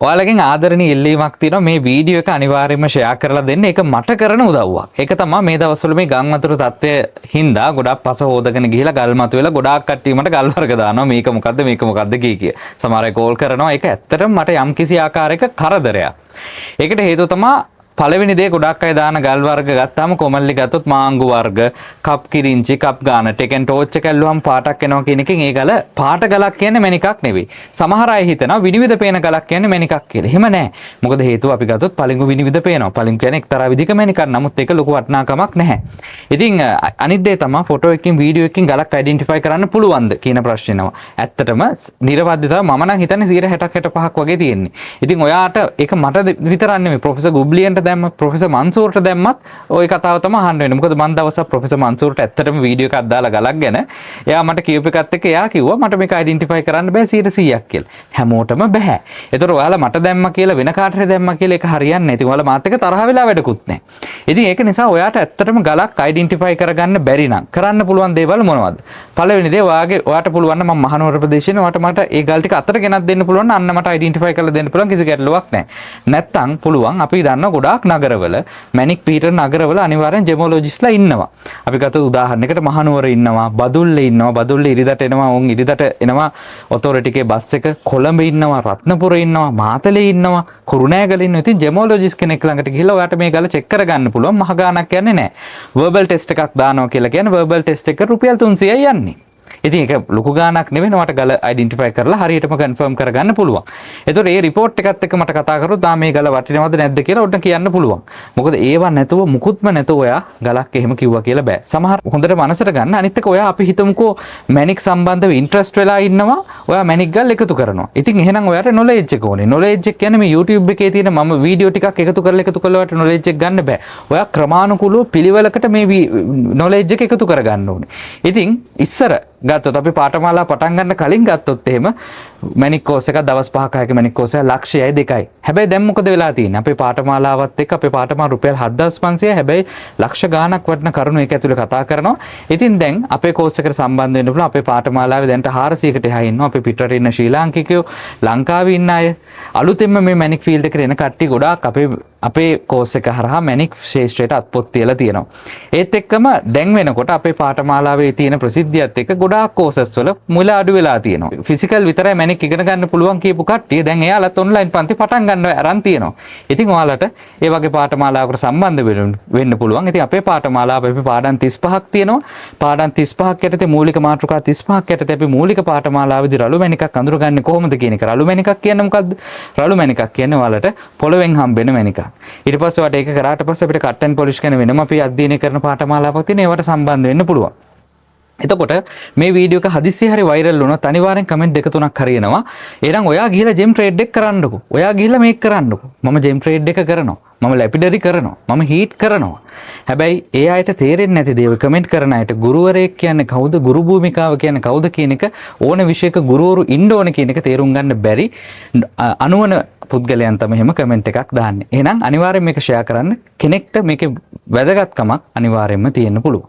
ඔයාලගෙන් ආදරණීය ඉල්ලීමක් තියෙනවා මේ වීඩියෝ එක අනිවාර්යයෙන්ම ෂෙයා කරලා දෙන්න. ඒක මට කරන උදව්වක්. ඒක තමයි මේ දවස්වල මේ ගම් වතුර තත්ත්වය හින්දා ගොඩක් පස හොදගෙන ගිහිලා ගල් මත වෙලා ගොඩාක් කට්ටිය මට ගල් වර්ග දානවා. මේක මොකද්ද කිය. සමහර අය කෝල් කරනවා. ඒක ඇත්තටම මට යම්කිසි ආකාරයක කරදරයක්. ඒකට හේතුව තමයි පළවෙනි දේ ගොඩක් අය දාන ගල් වර්ග ගත්තාම කොමල්ලි ගත්තොත් මාංගු වර්ග, කප් කිරින්චි, කප් ගාන, ටෙකෙන් ටෝච් එක ඇල්ලුවම පාටක් එනවා කියන එකෙන් ඒ ගල පාට ගලක් කියන්නේ මණිකක් නෙවෙයි. සමහර අය හිතනවා විනිවිද පේන ගලක් කියන්නේ මණිකක් කියලා. එහෙම නෑ. මොකද හේතුව අපි ගත්තොත් පළඟු විනිවිද පේනවා. පළඟු කියන්නේ එක්තරා විදිහක මණිකක්. නමුත් ඒක ලොකු වටිනාකමක් නැහැ. ඉතින් අනිත් දේ තමයි ෆොටෝ එකකින් වීඩියෝ එකකින් ගලක් අයිඩෙන්ටිෆයි කරන්න පුළුවන්ද කියන ප්‍රශ්නේනවා. ඇත්තටම නිර්වද්‍යතාව මම නම් හිතන්නේ 60 65ක් වගේ තියෙන්නේ. ඉතින් ඔයාට ඒක මට විතරක් නෙමෙයි ප්‍රොෆෙසර් ගුබ්ලියන්ට දැම්ම ප්‍රොෆෙසර් මන්සූර්ට දැම්මත් ওই කතාව තමයි අහන්න වෙන්නේ. මොකද මම දවසක් ප්‍රොෆෙසර් මන්සූර්ට ඇත්තටම වීඩියෝ එකක් දාලා ගලක් ගැන එයා මට කියූප එකත් එක්ක එයා කිව්වා මට මේක අයිඩෙන්ටිෆයි කරන්න බෑ 100%ක් කියලා. හැමෝටම බෑ. ඒතර ඔයාලා මට දැම්මා කියලා වෙන කාට හරි දැම්මා කියලා ඒක හරියන්නේ නැහැ. ඉතින් ඔයාලා මාත් එක්ක තරහ වෙලා වැඩකුත් නැහැ. ඉතින් ඒක නිසා ඔයාට ඇත්තටම ගලක් අයිඩෙන්ටිෆයි කරගන්න බැරි නම් කරන්න පුළුවන් දේවල් මොනවද? පළවෙනි දේ ඔයාට පුළුවන් නම් මම මහනුවර ප්‍රදේශයේ මට ඒ ගල් ටික අතට ගෙනත් දෙන්න පුළුවන් නම් අන්න මට අයිඩෙන්ටිෆයි කරලා දෙන්න පුළුවන් කිසි ගැටලුවක් නැහැ. නැත්තම් පුළුවන් අපි දන්නවා ගොඩාක් නගරවල මැනික් පීටර් නගරවල අනිවාර්යෙන් ජෙමෝලොජිස්ලා ඉන්නවා. අපි ගත්තොත් උදාහරණයකට මහනුවර ඉන්නවා, බදුල්ලේ ඉන්නවා, බදුල්ලේ ඉරිදට එනවා, උන් ඉරිදට එනවා ඔතොරිටි එකේ බස් එක, කොළඹ ඉන්නවා, රත්නපුර ඉන්නවා, මාතලේ ඉන්නවා, කුරුණෑගල ඉන්නවා. ඉතින් ජෙමෝලොජිස් කෙනෙක් ළඟට ගිහිල්ලා ඔයාට මේ ගල චෙක් කරගන්න පුළුවන්. මහ ගාණක් යන්නේ නැහැ. වර්බල් ටෙස්ට් එකක් දානවා කියලා කියන්නේ වර්බල් ටෙස්ට් එක රුපියල් 300යි යන්නේ. ඉතින් ඒක ලොකු ගාණක් නෙවෙයි නවට ගල අයිඩෙන්ටිෆයි කරලා හරියටම කන්ෆර්ම් කරගන්න පුළුවන්. ඒතකොට මේ report එකත් එක්ක මට කතා කරොත් මේ ගල වටිනවද නැද්ද කියලා ඔන්න කියන්න පුළුවන්. මොකද ඒවා නැතුව මුකුත්ම නැතුව ඔයා ගලක් එහෙම කිව්වා කියලා බෑ. සමහර හොඳට මනසට ගන්න. අනිත් එක ඔයා අපි හිතමුකෝ මැනික් සම්බන්ධව ඉන්ට්‍රස්ට් වෙලා ඉන්නවා. ඔයා මැනික් ගල් එකතු කරනවා. ඉතින් එහෙනම් ඔයාට knowledge එක ඕනේ. knowledge එක කියන්නේ මේ YouTube එකේ තියෙන මම වීඩියෝ ටිකක් එකතු කරලා ඔයාට knowledge එක ගන්න බෑ. ඔයා ක්‍රමානුකූලව පිළිවෙලකට මේ knowledge එක එකතු කරගන්න ඕනේ. ඉතින් ඉස්සර ගත්තොත් අපි පාඨමාලා පටන් ගන්න කලින් ගත්තොත් එහෙම මැනික් කෝස් එක දවස් 5ක හැක මැනික් කෝස් එක ලක්ෂයයි 2යි. හැබැයි දැන් මොකද වෙලා තියෙන්නේ? අපේ පාඨමාලාවත් එක්ක අපේ පාඨමාල රුපියල් 7500 හැබැයි ලක්ෂ ගාණක් වටින කරුණු ඒක ඇතුලේ කතා කරනවා. ඉතින් දැන් අපේ කෝස් එකට සම්බන්ධ වෙන්න පුළුවන් අපේ පාඨමාලාවේ දැන්ට 400කට එහා ඉන්නවා. අපේ පිටරට ඉන්න ශ්‍රී ලාංකිකයෝ, ලංකාවේ ඉන්න අය, අලුතෙන්ම මේ මැනික් ෆීල්ඩ් එකට එන කට්ටිය ගොඩාක් අපේ කෝස් එක හරහා මැනික් ශාස්ත්‍රයට අත්පොත් තියලා තියෙනවා. ඒත් එක්කම දැන් වෙනකොට අපේ පාඨමාලාවේ තියෙන ප්‍රසිද්ධියත් එක්ක ගොඩාක් කෝසස් වල මුල අඩු වෙලා තියෙනවා. ෆිසිකල් විතරයි මැනික් ඉගෙන ගන්න පුළුවන් කියපු කට්ටිය දැන් එයාලත් ඔන්ලයින් පන්ති පටන් ගන්න අරන් තියෙනවා. ඉතින් ඔයාලට ඒ වගේ පාඨමාලාවකට සම්බන්ධ වෙන්න පුළුවන්. ඉතින් අපේ පාඨමාලාව අපි පාඩම් 35ක් තියෙනවා. පාඩම් 35ක් යටතේ මූලික මාතෘකා 35ක් යටතේ අපි මූලික පාඨමාලාවේදී රළු මැනිකක් අඳුරගන්නේ කොහොමද කියන එක. රළු මැනිකක් කියන්නේ මොකද්ද? රළු මැනිකක් කියන්නේ ඔයාලට පොළවෙන් හම්බෙන මැනිකක්. ඊට පස්සේ වට ඒක කරාට පස්සේ අපිට කට් ඇන්ඩ් පොලිෂ් කරන වෙනම අපි අධ්‍යයනය කරන පාඨමාලාවක් තියෙන ඒවට සම්බන්ධ වෙන්න පුළුවන්. එතකොට මේ වීඩියෝ එක හදිස්සියේ හරි වෛරල් වුණොත් අනිවාර්යෙන් කමෙන්ට් දෙක තුනක් හරි එනවා. එහෙනම් ඔයා ගිහලා ජෙම් ට්‍රේඩ් එක කරන්නකෝ. ඔයා ගිහලා මේක කරන්නකෝ. මම ජෙම් ට්‍රේඩ් එක කරනවා. මම ලැපිඩරි කරනවා. මම හීට් කරනවා. හැබැයි ඒ අයට තේරෙන්නේ නැති දේ කමෙන්ට් කරන අයට ගුරුවරයෙක් කියන්නේ කවුද? ගුරු භූමිකාව කියන්නේ කවුද කියන එක ඕන විෂයක ගුරුවරු ඉන්න ඕන කියන එක තේරුම් ගන්න බැරි අනුවන පුද්ගලයන් තමයි එහෙම කමෙන්ට් එකක් දාන්නේ. එහෙනම් අනිවාර්යෙන් මේක ෂෙයා කරන්න. කෙනෙක්ට මේකේ වැදගත්කමක් අනිවාර්යෙන්ම තියෙන්න පුළුවන්.